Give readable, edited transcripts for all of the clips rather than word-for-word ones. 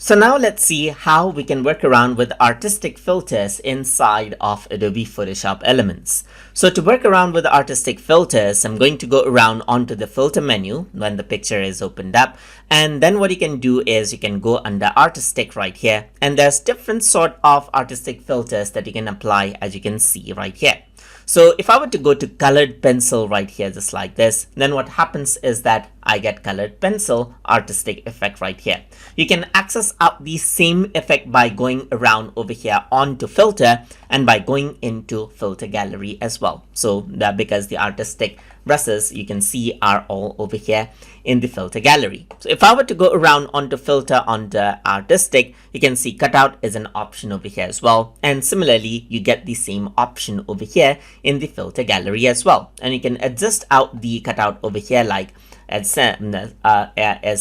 So now let's see how we can work around with artistic filters inside of Adobe Photoshop Elements. So to work around with artistic filters, I'm going to go around onto the filter menu when the picture is opened up. And then what you can do is you can go under artistic right here. And there's different sort of artistic filters that you can apply, as you can see right here. So if I were to go to colored pencil right here, just like this, then what happens is that I get colored pencil artistic effect right here. You can access out the same effect by going around over here onto filter and by going into filter gallery as well. So that because the artistic brushes you can see are all over here in the filter gallery. So if I were to go around onto filter onto artistic, you can see cutout is an option over here as well. And similarly, you get the same option over here in the filter gallery as well. And you can adjust out the cutout over here like as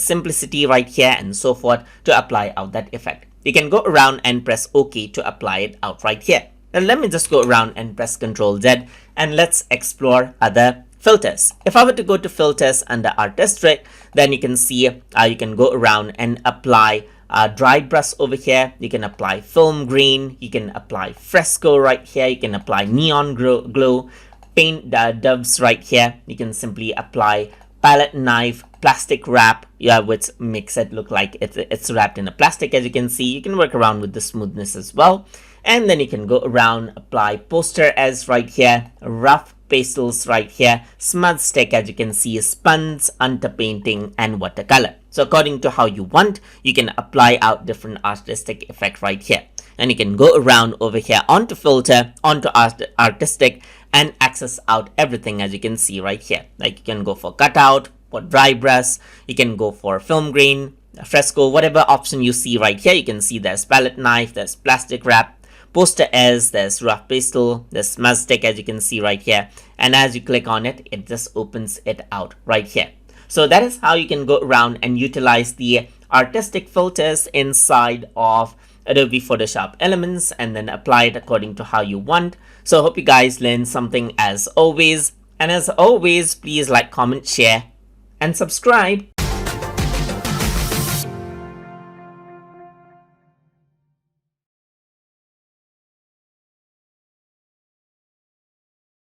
simplicity right here and so forth to apply out that effect. You can go around and press OK to apply it out right here. Now let me just go around and press Ctrl Z and let's explore other filters. If I were to go to filters under artistic, then you can see you can go around and apply dry brush over here. You can apply film green, you can apply fresco right here, you can apply neon glow, paint doves right here. You can simply apply palette knife, plastic wrap, which makes it look like it's wrapped in a plastic. As you can see, you can work around with the smoothness as well. And then you can go around, apply poster as right here, rough pastels right here, smudge stick as you can see, spuns, underpainting, and watercolor. So according to how you want, you can apply out different artistic effect right here. And you can go around over here onto filter, onto artistic, and access out everything as you can see right here. Like you can go for cutout, for dry brush, you can go for film green, fresco, whatever option you see right here. You can see there's palette knife, there's plastic wrap, poster as, there's rough pastel, there's smudge stick as you can see right here. And as you click on it, it just opens it out right here. So that is how you can go around and utilize the artistic filters inside of Adobe Photoshop Elements and then apply it according to how you want. So I hope you guys learned something as always. And as always, please like, comment, share, and subscribe.